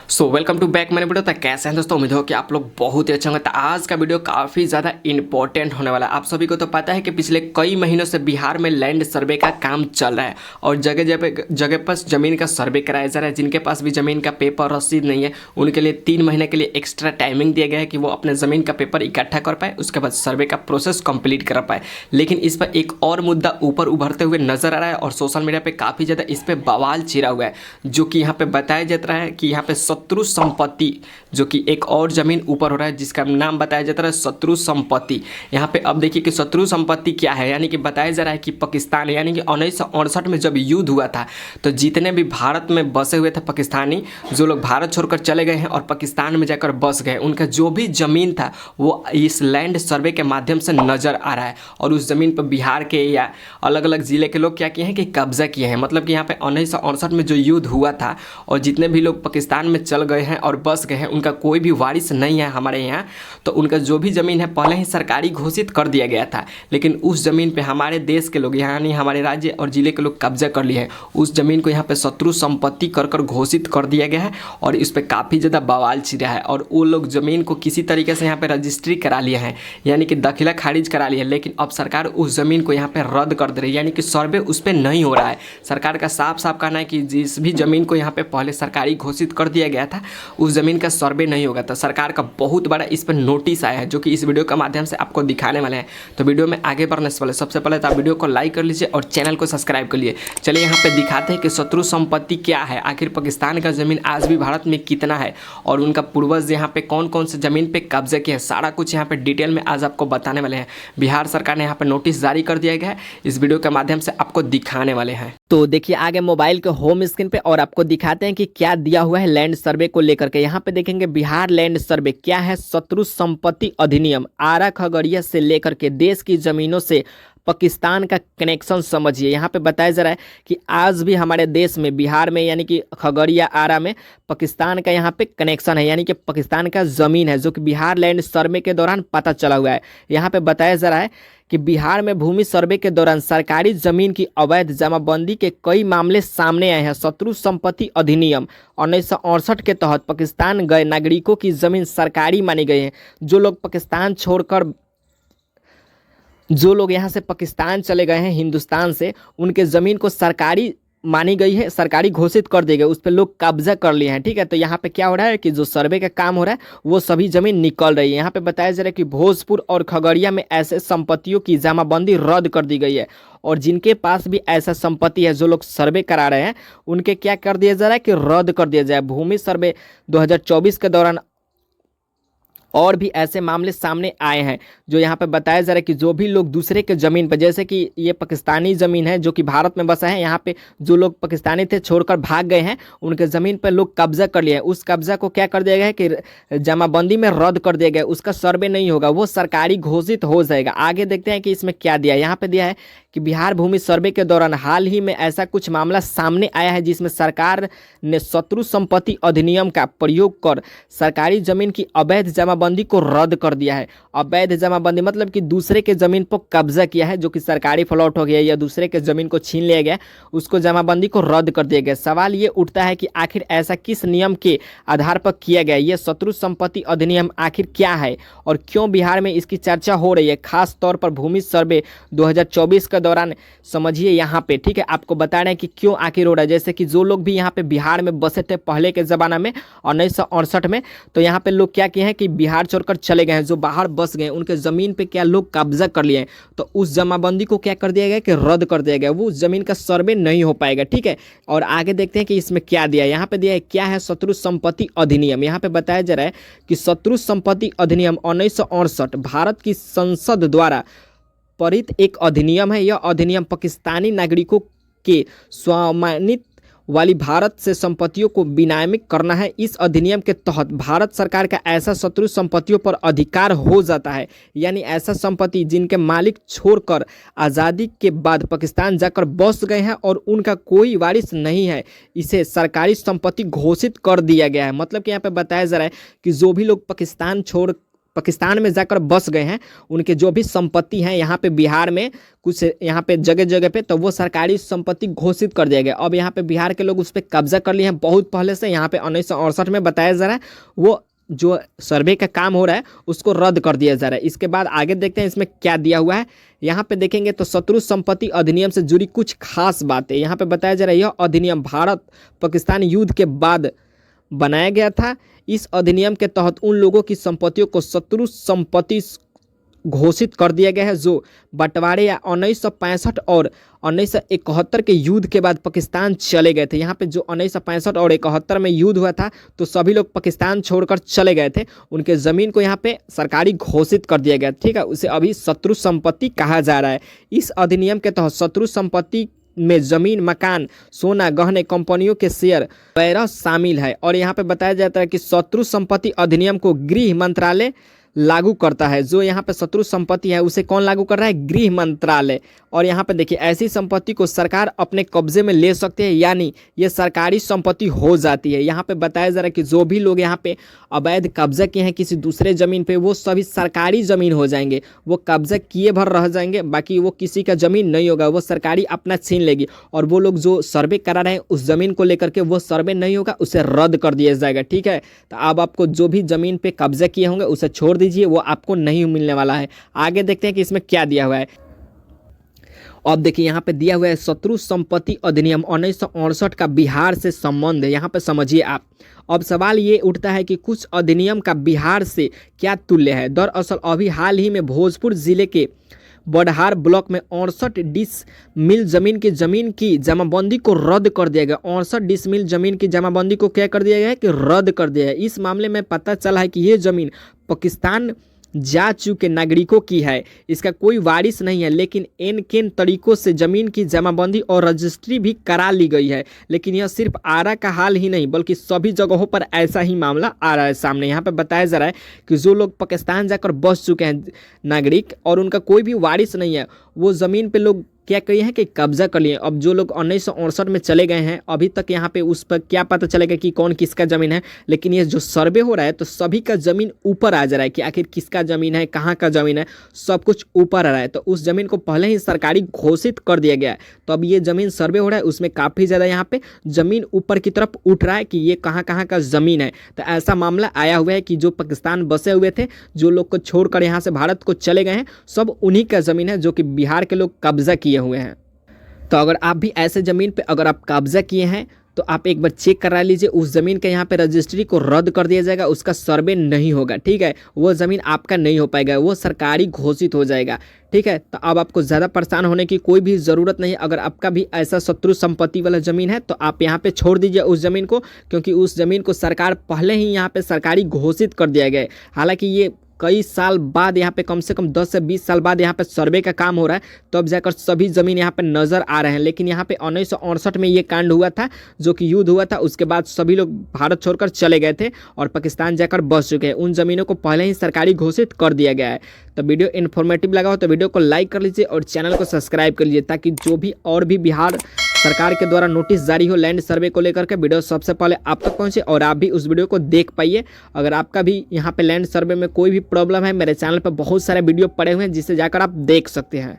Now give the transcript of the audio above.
Welcome to back मैंने video. तक कैसे हैं दोस्तों, उम्मीद हो कि आप लोग बहुत ही अच्छे होंगे। तो आज का वीडियो काफ़ी ज़्यादा इंपॉर्टेंट होने वाला है। आप सभी को तो पता है कि पिछले कई महीनों से बिहार में लैंड सर्वे का काम चल रहा है और जगह जगह जगह पर ज़मीन का सर्वे कराया जा रहा है। जिनके पास भी ज़मीन का पेपर रसीद नहीं है उनके लिए 3 महीने के लिए एक्स्ट्रा टाइमिंग दिया गया है कि वो अपने ज़मीन का पेपर इकट्ठा कर पाए, उसके बाद सर्वे का प्रोसेस कंप्लीट कर पाए। लेकिन इस पर एक और मुद्दा ऊपर उभरते हुए नजर आ रहा है और सोशल मीडिया पर काफ़ी ज़्यादा इस पर बवाल छिड़ा हुआ है, जो कि यहाँ पर बताया जाता है कि यहाँ पे शत्रु संपत्ति, जो कि एक और जमीन ऊपर हो रहा है जिसका नाम बताया जाता है शत्रु संपत्ति। यहाँ पे अब देखिए कि शत्रु संपत्ति क्या है, यानी कि बताया जा रहा है कि पाकिस्तान, यानी कि 1968 में जब युद्ध हुआ था तो जितने भी भारत में बसे हुए थे पाकिस्तानी, जो लोग भारत छोड़कर चले गए हैं और पाकिस्तान में जाकर बस गए, उनका जो भी जमीन था वो इस लैंड सर्वे के माध्यम से नजर आ रहा है। और उस जमीन पर बिहार के या अलग अलग जिले के लोग क्या किए हैं कि कब्जा किए हैं। मतलब कि यहाँ पे 1968 में जो युद्ध हुआ था और जितने भी लोग पाकिस्तान में चल गए हैं और बस गए हैं, उनका कोई भी वारिस नहीं है हमारे यहाँ। तो उनका जो भी ज़मीन है पहले ही सरकारी घोषित कर दिया गया था, लेकिन उस ज़मीन पे हमारे देश के लोग, यानी हमारे राज्य और ज़िले के लोग कब्जा कर लिए हैं। उस ज़मीन को यहाँ पे शत्रु संपत्ति कर घोषित कर दिया गया है और इस पर काफ़ी ज़्यादा बवाल छिड़ा है। और वो लोग ज़मीन को किसी तरीके से यहाँ पर रजिस्ट्री करा लिए हैं, यानी कि दाखिला खारिज करा लिया है। लेकिन अब सरकार उस ज़मीन को यहाँ पर रद्द कर दे रही है, यानी कि सर्वे उस पर नहीं हो रहा है। सरकार का साफ साफ कहना है कि जिस भी ज़मीन को यहाँ पर पहले सरकारी घोषित कर दिया गया था उस ज़मीन का सर्वे नहीं होगा। तो सरकार का बहुत बड़ा इस पर नोटिस आया है, जो कि इस वीडियो के माध्यम से आपको दिखाने वाले हैं। तो वीडियो में आगे बढ़ने से पहले सबसे पहले तो आप वीडियो को लाइक कर लीजिए और चैनल को सब्सक्राइब कर लीजिए। चलिए यहाँ पे दिखाते हैं कि शत्रु संपत्ति क्या है, आखिर पाकिस्तान का ज़मीन आज भी भारत में कितना है और उनका पूर्वज यहाँ पे कौन कौन से ज़मीन पे कब्जे किए हैं, सारा कुछ यहाँ पे डिटेल में आज आपको बताने वाले हैं। बिहार सरकार ने यहाँ पे नोटिस जारी कर दिया गया है, इस वीडियो के माध्यम से आपको दिखाने वाले हैं। तो देखिए आगे मोबाइल के होम स्क्रीन पे और आपको दिखाते हैं कि क्या दिया हुआ है लैंड सर्वे को लेकर के। यहाँ पे देखेंगे बिहार लैंड सर्वे क्या है, शत्रु संपत्ति अधिनियम, आरा खगड़िया से लेकर के देश की जमीनों से पाकिस्तान का कनेक्शन समझिए। यहाँ पे बताया जा रहा है कि आज भी हमारे देश में बिहार में, यानी कि खगड़िया आरा में पाकिस्तान का यहाँ पे कनेक्शन है, यानी कि पाकिस्तान का ज़मीन है, जो कि बिहार लैंड सर्वे के दौरान पता चला हुआ है। यहाँ पे बताया जा रहा है कि बिहार में भूमि सर्वे के दौरान सरकारी जमीन की अवैध जमाबंदी के कई मामले सामने आए हैं। शत्रु संपत्ति अधिनियम 1968 के तहत पाकिस्तान गए नागरिकों की जमीन सरकारी मानी गई है। जो लोग यहाँ से पाकिस्तान चले गए हैं हिंदुस्तान से, उनके ज़मीन को सरकारी मानी गई है, सरकारी घोषित कर दी गई, उस पर लोग कब्जा कर लिए हैं। ठीक है, तो यहाँ पे क्या हो रहा है कि जो सर्वे का काम हो रहा है वो सभी ज़मीन निकल रही है। यहाँ पे बताया जा रहा है कि भोजपुर और खगड़िया में ऐसे संपत्तियों की जमाबंदी रद्द कर दी गई है और जिनके पास भी ऐसा संपत्ति है, जो लोग सर्वे करा रहे हैं, उनके क्या कर दिया जा रहा है कि रद्द कर दिया जाए। भूमि सर्वे 2024 के दौरान और भी ऐसे मामले सामने आए हैं, जो यहाँ पे बताया जा रहा है कि जो भी लोग दूसरे के ज़मीन पर, जैसे कि ये पाकिस्तानी ज़मीन है जो कि भारत में बसा है, यहाँ पे जो लोग पाकिस्तानी थे छोड़कर भाग गए हैं, उनके ज़मीन पर लोग कब्जा कर लिए हैं। उस कब्जा को क्या कर दिया गया है कि जमाबंदी में रद्द कर दिया गया, उसका सर्वे नहीं होगा, वो सरकारी घोषित हो जाएगा। आगे देखते हैं कि इसमें क्या दिया है। यहाँ पर दिया है कि बिहार भूमि सर्वे के दौरान हाल ही में ऐसा कुछ मामला सामने आया है जिसमें सरकार ने शत्रु संपत्ति अधिनियम का प्रयोग कर सरकारी जमीन की अवैध जमाबंदी को रद्द कर दिया है। अवैध जमाबंदी मतलब कि दूसरे के जमीन पर कब्जा किया है, जो कि सरकारी प्लॉट हो गया या दूसरे के जमीन को छीन लिया गया, उसको जमाबंदी को रद्द कर दिया गया। सवाल ये उठता है कि आखिर ऐसा किस नियम के आधार पर किया गया, ये शत्रु संपत्ति अधिनियम आखिर क्या है और क्यों बिहार में इसकी चर्चा हो रही है, खास तौर पर भूमि सर्वे 2024 के दौरान। समझिए यहाँ पे, ठीक है, आपको बता रहे हैं कि क्यों आखिर हो रहा है। जैसे कि जो लोग भी यहाँ पे बिहार में बसे थे पहले के ज़माना में 1968 में, तो यहाँ पे लोग क्या किए हैं कि बिहार छोड़कर चले गए हैं, जो बाहर बस गए उनके ज़मीन पे क्या लोग कब्जा कर लिए हैं, तो उस जमाबंदी को क्या कर दिया गया कि रद्द कर दिया गया, वो उस ज़मीन का सर्वे नहीं हो पाएगा। ठीक है, और आगे देखते हैं कि इसमें क्या दिया है। यहाँ पे दिया है क्या है शत्रु संपत्ति अधिनियम। यहाँ पे बताया जा रहा है कि शत्रु संपत्ति अधिनियम 1968 भारत की संसद द्वारा पारित एक अधिनियम है। यह अधिनियम पाकिस्तानी नागरिकों के स्वामित्व वाली भारत से संपत्तियों को विनियमित करना है। इस अधिनियम के तहत भारत सरकार का ऐसा शत्रु संपत्तियों पर अधिकार हो जाता है, यानी ऐसा संपत्ति जिनके मालिक छोड़कर आज़ादी के बाद पाकिस्तान जाकर बस गए हैं और उनका कोई वारिस नहीं है, इसे सरकारी संपत्ति घोषित कर दिया गया है। मतलब कि यहाँ पे बताया जा रहा है कि जो भी लोग पाकिस्तान में जाकर बस गए हैं, उनके जो भी संपत्ति हैं यहाँ पे बिहार में कुछ यहाँ पे जगह जगह पे, तो वो सरकारी संपत्ति घोषित कर दिया गया। अब यहाँ पे बिहार के लोग उस पर कब्जा कर लिए हैं बहुत पहले से। यहाँ पे 1968 में बताया जा रहा है वो जो सर्वे का काम हो रहा है उसको रद्द कर दिया जा रहा है। इसके बाद आगे देखते हैं इसमें क्या दिया हुआ है। यहाँ पे देखेंगे तो शत्रु संपत्ति अधिनियम से जुड़ी कुछ खास बातें यहाँ पे बताया जा रहा है। यह अधिनियम भारत पाकिस्तान युद्ध के बाद बनाया गया था। इस अधिनियम के तहत उन लोगों की संपत्तियों को शत्रु संपत्ति घोषित कर दिया गया है जो बंटवारे या 1965 और 1971 के युद्ध के बाद पाकिस्तान चले गए थे। यहाँ पे जो 1965 और 71 में युद्ध हुआ था तो सभी लोग पाकिस्तान छोड़कर चले गए थे, उनके ज़मीन को यहाँ पे सरकारी घोषित कर दिया गया। ठीक है, उसे अभी शत्रु संपत्ति कहा जा रहा है। इस अधिनियम के तहत शत्रु संपत्ति में जमीन, मकान, सोना, गहने, कंपनियों के शेयर वगैरह शामिल है। और यहाँ पे बताया जाता है कि शत्रु संपत्ति अधिनियम को गृह मंत्रालय लागू करता है। जो यहाँ पे शत्रु संपत्ति है उसे कौन लागू कर रहा है? गृह मंत्रालय। और यहाँ पे देखिए ऐसी संपत्ति को सरकार अपने कब्जे में ले सकती है, यानी ये सरकारी संपत्ति हो जाती है। यहाँ पे बताया जा रहा है कि जो भी लोग यहाँ पे अवैध कब्जा किए हैं किसी दूसरे ज़मीन पे, वो सभी सरकारी ज़मीन हो जाएंगे। वो कब्जा किए भर रह जाएंगे, बाकी वो किसी का ज़मीन नहीं होगा, वो सरकारी अपना छीन लेगी। और वो लोग जो सर्वे करा रहे हैं उस ज़मीन को लेकर के वो सर्वे नहीं होगा, उसे रद्द कर दिया जाएगा। ठीक है, तो अब आपको जो भी ज़मीन पे कब्जा किए होंगे उसे छोड़ दीजिए, वो आपको नहीं मिलने वाला है। आगे देखते हैं कि इसमें क्या दिया हुआ है। अब देखिए यहाँ पे दिया हुआ है शत्रु संपत्ति अधिनियम 1968 का बिहार से संबंध है। यहाँ पे समझिए आप। अब सवाल ये उठता है कि कुछ अधिनियम का बिहार से क्या तुल्य है। दरअसल अभी हाल ही में भोजपुर जिले के बड़हार ब्लॉक में 68 डिसमिल जमीन की जमाबंदी को रद्द कर दिया गया। 68 डिसमिल जमीन की जमाबंदी को क्या कर दिया गया है कि रद्द कर दिया है। इस मामले में पता चला है कि ये ज़मीन पाकिस्तान जा चुके नागरिकों की है, इसका कोई वारिस नहीं है, लेकिन इन किन तरीकों से ज़मीन की जमाबंदी और रजिस्ट्री भी करा ली गई है। लेकिन यह सिर्फ आरा का हाल ही नहीं बल्कि सभी जगहों पर ऐसा ही मामला आ रहा है सामने। यहाँ पे बताया जा रहा है कि जो लोग पाकिस्तान जाकर बस चुके हैं नागरिक और उनका कोई भी वारिस नहीं है, वो ज़मीन पे लोग क्या किए हैं कि कब्जा कर लिए। अब जो लोग 1968 में चले गए हैं अभी तक यहाँ पे उस पर क्या पता चलेगा कि कौन किसका ज़मीन है, लेकिन ये जो सर्वे हो रहा है तो सभी का ज़मीन ऊपर आ जा रहा है कि आखिर किसका ज़मीन है, कहाँ का ज़मीन है, सब कुछ ऊपर आ रहा है। तो उस ज़मीन को पहले ही सरकारी घोषित कर दिया गया है। तो अब ये ज़मीन सर्वे हो रहा है उसमें काफ़ी ज़्यादा यहाँ पे ज़मीन ऊपर की तरफ उठ रहा है कि ये कहाँ कहाँ का ज़मीन है। तो ऐसा मामला आया हुआ है कि जो पाकिस्तान बसे हुए थे, जो लोग को छोड़कर यहाँ से भारत को चले गए हैं, सब उन्हीं का ज़मीन है जो कि बिहार के लोग कब्जा किए हुए हैं। तो अगर आप भी ऐसे ज़मीन पे अगर आप कब्जा किए हैं तो आप एक बार चेक करा लीजिए। उस ज़मीन के यहाँ पे रजिस्ट्री को रद्द कर दिया जाएगा, उसका सर्वे नहीं होगा। ठीक है, वो ज़मीन आपका नहीं हो पाएगा, वो सरकारी घोषित हो जाएगा। ठीक है, तो अब आपको ज़्यादा परेशान होने की कोई भी ज़रूरत नहीं है। अगर आपका भी ऐसा शत्रु संपत्ति वाला ज़मीन है तो आप यहाँ पे छोड़ दीजिए उस ज़मीन को, क्योंकि उस ज़मीन को सरकार पहले ही यहाँ पे सरकारी घोषित कर दिया गया है। हालांकि ये कई साल बाद यहाँ पे कम से कम 10 से 20 साल बाद यहाँ पे सर्वे का काम हो रहा है, तब जाकर सभी ज़मीन यहाँ पे नज़र आ रहे हैं। लेकिन यहाँ पे 1968 में ये कांड हुआ था जो कि युद्ध हुआ था, उसके बाद सभी लोग भारत छोड़कर चले गए थे और पाकिस्तान जाकर बस चुके हैं। उन ज़मीनों को पहले ही सरकारी घोषित कर दिया गया है। तो वीडियो इन्फॉर्मेटिव लगा हो तो वीडियो को लाइक कर लीजिए और चैनल को सब्सक्राइब कर लीजिए, ताकि जो भी और भी बिहार सरकार के द्वारा नोटिस जारी हो लैंड सर्वे को लेकर के वीडियो सबसे पहले आप तक पहुंचे और आप भी उस वीडियो को देख पाइए। अगर आपका भी यहाँ पे लैंड सर्वे में कोई भी प्रॉब्लम है, मेरे चैनल पर बहुत सारे वीडियो पड़े हुए हैं जिसे जाकर आप देख सकते हैं।